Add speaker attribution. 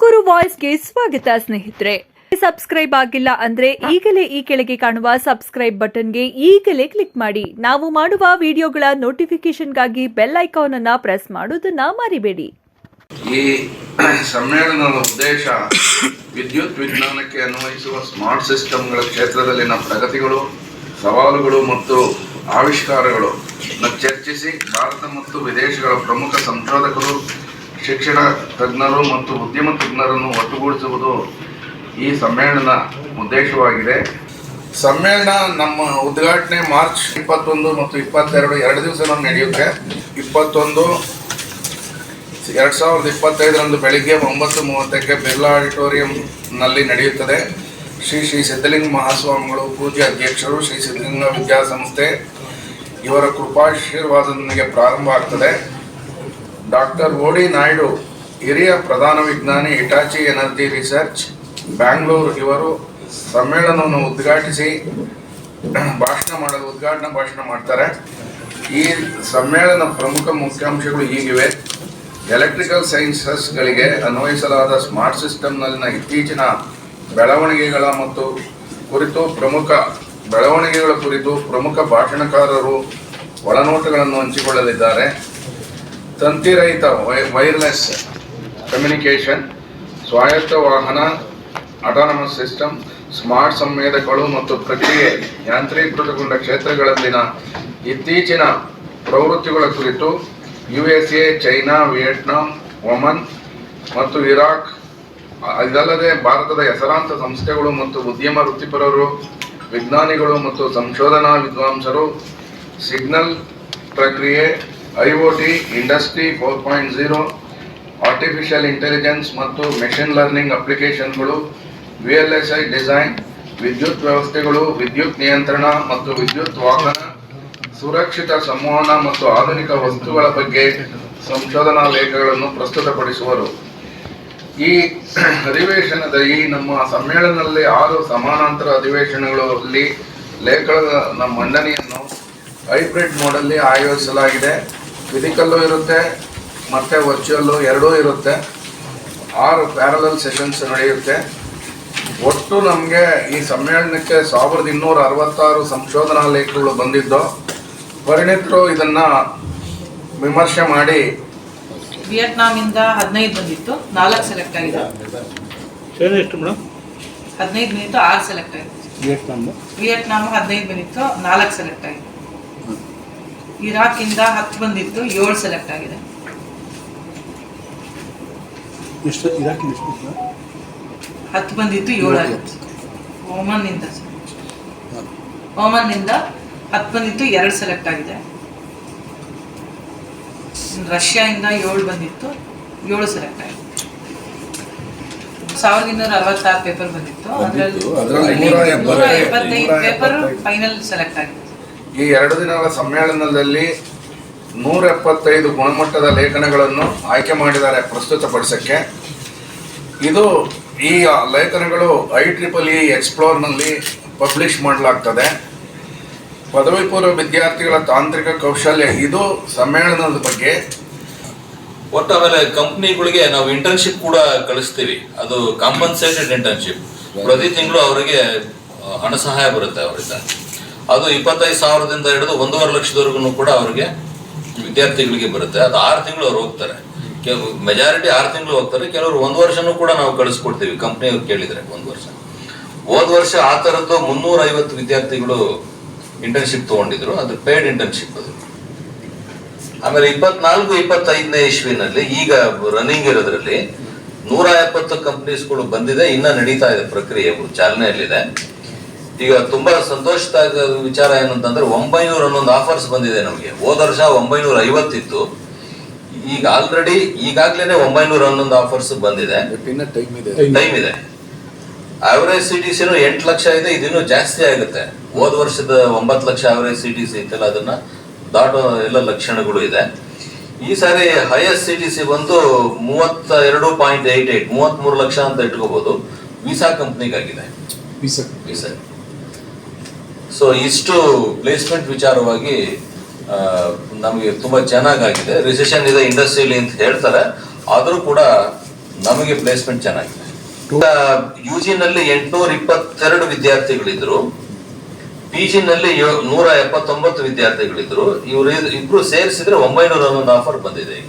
Speaker 1: ತುಮಕೂರು ವಾಯ್ಸ್ಗೆ ಸ್ವಾಗತ ಸ್ನೇಹಿತರೆ. ಸಬ್ಸ್ಕ್ರೈಬ್ ಆಗಿಲ್ಲ ಅಂದ್ರೆ ಈಗಲೇ ಈ ಕೆಳಗೆ ಕಾಣುವ ಸಬ್ಸ್ಕ್ರೈಬ್ ಬಟನ್ಗೆ ಈಗಲೇ ಕ್ಲಿಕ್ ಮಾಡಿ. ನಾವು ಮಾಡುವ ವಿಡಿಯೋಗಳ ನೋಟಿಫಿಕೇಶನ್ಗಾಗಿ ಬೆಲ್ ಐಕಾನ್ ಅನ್ನು ಪ್ರೆಸ್ ಮಾಡೋದನ್ನ ಮರಿಬೇಡಿ.
Speaker 2: ಈ ಸಮ್ಮೇಳನದ ಉದ್ದೇಶ ವಿದ್ಯುತ್ ವಿಜ್ಞಾನಕ್ಕೆ ಅನ್ವಯಿಸುವ ಸ್ಮಾರ್ಟ್ ಸಿಸ್ಟಮ್ಗಳ ಕ್ಷೇತ್ರದಲ್ಲಿನ ಪ್ರಗತಿಗಳು, ಸವಾಲುಗಳು ಮತ್ತು ಆವಿಷ್ಕಾರಗಳು ಚರ್ಚಿಸಿ ಭಾರತ ಮತ್ತು ವಿದೇಶಗಳ ಪ್ರಮುಖ ಸಂಶೋಧಕರು, ಶಿಕ್ಷಣ ತಜ್ಞರು ಮತ್ತು ಉದ್ಯಮ ತಜ್ಞರನ್ನು ಒಟ್ಟುಗೂಡಿಸುವುದು ಈ ಸಮ್ಮೇಳನ ಉದ್ದೇಶವಾಗಿದೆ. ಸಮ್ಮೇಳನ ನಮ್ಮ ಉದ್ಘಾಟನೆ ಮಾರ್ಚ್ 21 ಮತ್ತು 22 2 ದಿವಸ ನಡೆಯುತ್ತೆ. 21 2025 ಬೆಳಿಗ್ಗೆ 9:30 ಬಿರ್ಲಾ ಆಡಿಟೋರಿಯಂನಲ್ಲಿ ನಡೆಯುತ್ತದೆ. ಶ್ರೀ ಸಿದ್ಧಲಿಂಗ ಮಹಾಸ್ವಾಮಿಗಳು ಪೂಜ್ಯ ಅಧ್ಯಕ್ಷರು, ಶ್ರೀ ಸಿದ್ಧಲಿಂಗ ವಿದ್ಯಾಸಂಸ್ಥೆ ಇವರ ಕೃಪಾಶೀರ್ವಾದದೊಂದಿಗೆ ಪ್ರಾರಂಭ ಆಗ್ತದೆ. ಡಾಕ್ಟರ್ ಓಡಿ ನಾಯ್ಡು, ಹಿರಿಯ ಪ್ರಧಾನ ವಿಜ್ಞಾನಿ, ಹಿಟಾಚಿ ಎನರ್ಜಿ ರಿಸರ್ಚ್, ಬ್ಯಾಂಗ್ಳೂರು, ಇವರು ಸಮ್ಮೇಳನವನ್ನು ಉದ್ಘಾಟಿಸಿ ಉದ್ಘಾಟನಾ ಭಾಷಣ ಮಾಡ್ತಾರೆ. ಈ ಸಮ್ಮೇಳನ ಪ್ರಮುಖ ಮುಖ್ಯಾಂಶಗಳು ಹೀಗಿವೆ. ಎಲೆಕ್ಟ್ರಿಕಲ್ ಸೈನ್ಸಸ್ಗಳಿಗೆ ಅನ್ವಯಿಸಲಾದ ಸ್ಮಾರ್ಟ್ ಸಿಸ್ಟಮ್ನಲ್ಲಿನ ಇತ್ತೀಚಿನ ಬೆಳವಣಿಗೆಗಳ ಕುರಿತು ಪ್ರಮುಖ ಭಾಷಣಕಾರರು ಒಳನೋಟಗಳನ್ನು ಹಂಚಿಕೊಳ್ಳಲಿದ್ದಾರೆ. ತಂತಿರಹಿತ ವೈರ್ಲೆಸ್ ಕಮ್ಯುನಿಕೇಷನ್, ಸ್ವಾಯತ್ತ ವಾಹನ, ಆಟೋನಮಸ್ ಸಿಸ್ಟಮ್, ಸ್ಮಾರ್ಟ್ ಸಂವೇದಕಗಳು ಮತ್ತು ಪ್ರಕ್ರಿಯೆ, ಯಾಂತ್ರೀಕೃತಗೊಂಡ ಕ್ಷೇತ್ರಗಳಲ್ಲಿನ ಇತ್ತೀಚಿನ ಪ್ರವೃತ್ತಿಗಳ ಕುರಿತು USA, ಚೈನಾ, ವಿಯೆಟ್ನಾಂ, ಒಮನ್ ಮತ್ತು ಇರಾಕ್, ಇದಲ್ಲದೆ ಭಾರತದ ಹೆಸರಾಂತ ಸಂಸ್ಥೆಗಳು ಮತ್ತು ಉದ್ಯಮ ವೃತ್ತಿಪರರು, ವಿಜ್ಞಾನಿಗಳು ಮತ್ತು ಸಂಶೋಧನಾ ವಿದ್ವಾಂಸರು, ಸಿಗ್ನಲ್ ಪ್ರಕ್ರಿಯೆ, IoT, ಇಂಡಸ್ಟ್ರಿ 4.0, ಆರ್ಟಿಫಿಷಿಯಲ್ ಇಂಟೆಲಿಜೆನ್ಸ್ ಮತ್ತು ಮೆಷಿನ್ ಲರ್ನಿಂಗ್ ಅಪ್ಲಿಕೇಶನ್ಗಳು, VLSI ಡಿಸೈನ್, ವಿದ್ಯುತ್ ವ್ಯವಸ್ಥೆಗಳು, ವಿದ್ಯುತ್ ನಿಯಂತ್ರಣ ಮತ್ತು ವಿದ್ಯುತ್ ವಾಹನ, ಸುರಕ್ಷಿತ ಸಂವಹನ ಮತ್ತು ಆಧುನಿಕ ವಸ್ತುಗಳ ಬಗ್ಗೆ ಸಂಶೋಧನಾ ಲೇಖಗಳನ್ನು ಪ್ರಸ್ತುತಪಡಿಸುವರು. ಈ ನಮ್ಮ ಸಮ್ಮೇಳನದಲ್ಲಿ 6 ಸಮಾನಾಂತರ ಅಧಿವೇಶನಗಳಲ್ಲಿ ಲೇಖನ ಮಂಡನೆಯನ್ನು ಹೈಬ್ರಿಡ್ ಮೋಡಲ್ಲಿ ಆಯೋಜಿಸಲಾಗಿದೆ. ಫಿಸಿಕಲ್ಲು ಇರುತ್ತೆ ಮತ್ತು ವರ್ಚುವಲ್ಲು ಎರಡೂ ಇರುತ್ತೆ. 6 ಪ್ಯಾರಲಲ್ ಸೆಷನ್ಸ್ ನಡೆಯುತ್ತೆ. ಒಟ್ಟು ನಮಗೆ ಈ ಸಮ್ಮೇಳನಕ್ಕೆ 1266 ಸಂಶೋಧನಾ ಲೇಖಗಳು ಬಂದಿದ್ದು. ಪರಿಣಿತರು ಇದನ್ನು ವಿಮರ್ಶೆ ಮಾಡಿ
Speaker 3: ವಿಯೆಟ್ನಾಮಿಂದ 15 ಬಂದಿತ್ತು, 4 ಸೆಲೆಕ್ಟ್ ಆಗಿದೆ.
Speaker 4: ಎಷ್ಟು ಮೇಡಮ್?
Speaker 3: 15 ಬಂದಿತ್ತು, 6 ಸೆಲೆಕ್ಟ್ ಆಗಿದೆ. ವಿಯೆಟ್ನಾಮ್ 15 ಬಂದಿತ್ತು, 4 ಸೆಲೆಕ್ಟ್ ಆಗಿದೆ. ಇರಾಕಿಂದ 10 ಬಂದಿತ್ತು, 7 ಸೆಲೆಕ್ಟ್ ಆಗಿದೆ. 10 ಬಂದಿತ್ತು, 7 ಆಗಿದೆ. ಓಮನ್ನಿಂದ 10 ಬಂದಿತ್ತು, 2 ಸೆಲೆಕ್ಟ್ ಆಗಿದೆ. ರಷ್ಯಾದಿಂದ 7 ಬಂದಿತ್ತು, 7 ಸೆಲೆಕ್ಟ್ ಆಗಿದೆ. 1266 ಪೇಪರ್ ಬಂದಿತ್ತು, ಅದರಲ್ಲಿ 175 ಪೇಪರ್ ಫೈನಲ್ ಸೆಲೆಕ್ಟ್ ಆಗಿದೆ.
Speaker 2: ಈ 2 ದಿನಗಳ ಸಮ್ಮೇಳನದಲ್ಲಿ 175 ಗುಣಮಟ್ಟದ ಲೇಖನಗಳನ್ನು ಆಯ್ಕೆ ಮಾಡಿದ್ದಾರೆ ಪ್ರಸ್ತುತಪಡಿಸಕ್ಕೆ. ಈ ಲೇಖನಗಳು IEEE ಎಕ್ಸ್ಪ್ಲೋರ್ನಲ್ಲಿ ಪಬ್ಲಿಷ್ ಮಾಡಲಾಗ್ತದೆ. ಪದವಿ ಪೂರ್ವ ವಿದ್ಯಾರ್ಥಿಗಳ ತಾಂತ್ರಿಕ ಕೌಶಲ್ಯ, ಇದು ಸಮ್ಮೇಳನದ ಬಗ್ಗೆ.
Speaker 5: ಒಟ್ಟು ಆಮೇಲೆ ಕಂಪ್ನಿಗಳಿಗೆ ನಾವು ಇಂಟರ್ನ್ಶಿಪ್ ಕೂಡ ಕಳಿಸ್ತೀವಿ. ಅದು ಕಾಂಪನ್ಸೇಟೆಡ್ ಇಂಟರ್ನ್ಶಿಪ್. ಪ್ರತಿ ತಿಂಗಳು ಅವರಿಗೆ ಹಣ ಸಹಾಯ ಬರುತ್ತೆ ಅವರಿಂದ. ಅದು 25,000ದಿಂದ ಹಿಡಿದು 1.5 ಲಕ್ಷದವರೆಗೂ ಕೂಡ ಅವರಿಗೆ ವಿದ್ಯಾರ್ಥಿಗಳಿಗೆ ಬರುತ್ತೆ. ಅದು 6 ತಿಂಗಳು ಅವ್ರು ಹೋಗ್ತಾರೆ. ಮೆಜಾರಿಟಿ 6 ತಿಂಗಳು ಹೋಗ್ತಾರೆ. ಕೆಲವರು 1 ವರ್ಷನೂ ಕೂಡ ನಾವು ಕಳಿಸ್ಕೊಡ್ತೀವಿ ಕಂಪ್ನಿಯವ್ರು ಕೇಳಿದರೆ 1 ವರ್ಷ. ಹೋದ ವರ್ಷ ಆ ಥರದ್ದು 350 ವಿದ್ಯಾರ್ಥಿಗಳು ಇಂಟರ್ನ್ಶಿಪ್ ತೊಗೊಂಡಿದ್ರು. ಅದು ಪೇಯ್ಡ್ ಇಂಟರ್ನ್ಶಿಪ್. ಅದು ಆಮೇಲೆ 24-25ನೇ ಇಸ್ವಿನಲ್ಲಿ ಈಗ ರನ್ನಿಂಗ್ ಇರೋದ್ರಲ್ಲಿ 170 ಕಂಪ್ನೀಸ್ಗಳು ಬಂದಿದೆ. ಇನ್ನ ನಡೀತಾ ಇದೆ ಪ್ರಕ್ರಿಯೆ, ಚಾಲನೆಯಲ್ಲಿದೆ. ಈಗ ತುಂಬಾ ಸಂತೋಷದ ವಿಚಾರ ಏನಂತಂದ್ರೆ 911 ಆಫರ್ಸ್ ಬಂದಿದೆ ನಮಗೆ. ಹೋದ ವರ್ಷ 950 ಇತ್ತು. ಈಗ ಈಗಾಗ್ಲೇ 911 ಆಫರ್ಸ್ ಬಂದಿದೆ. ಟೈಮ್ ಇದೆ. ಆವರೇಜ್ CTCನೂ 8 ಲಕ್ಷ ಇದೆ. ಇದಿನ್ನೂ ಜಾಸ್ತಿ ಆಗುತ್ತೆ. ಹೋದ ವರ್ಷದ 9 ಲಕ್ಷ ಆವರೇಜ್ CTC ಇತ್ತಲ್ಲ, ಅದನ್ನ ದಾಟೋ ಎಲ್ಲ ಲಕ್ಷಣಗಳು ಇದೆ. ಈ ಸಾರಿ ಹೈಯೆಸ್ಟ್ CTC ಬಂದು 32.88, 33 ಲಕ್ಷ ಅಂತ ಇಟ್ಕೋಬಹುದು. ವೀಸಾ ಕಂಪ್ನಿಗಾಗಿದೆ. ವೀಸಾ. ಸೊ ಇಷ್ಟು ಪ್ಲೇಸ್ಮೆಂಟ್ ವಿಚಾರವಾಗಿ ನಮಗೆ ತುಂಬಾ ಚೆನ್ನಾಗಾಗಿದೆ. ರಿಸೆಷನ್ ಇದೆ ಇಂಡಸ್ಟ್ರಿಯಲ್ಲಿ ಅಂತ ಹೇಳ್ತಾರೆ, ಆದರೂ ಕೂಡ ನಮಗೆ ಪ್ಲೇಸ್ಮೆಂಟ್ ಚೆನ್ನಾಗಿದೆ. UG ನಲ್ಲಿ 822 ವಿದ್ಯಾರ್ಥಿಗಳಿದ್ರು, PG ನಲ್ಲಿ 179 ವಿದ್ಯಾರ್ಥಿಗಳಿದ್ರು. ಇಬ್ರು ಸೇರಿಸಿದ್ರೆ 911 ಆಫರ್ ಬಂದಿದೆ ಈಗ.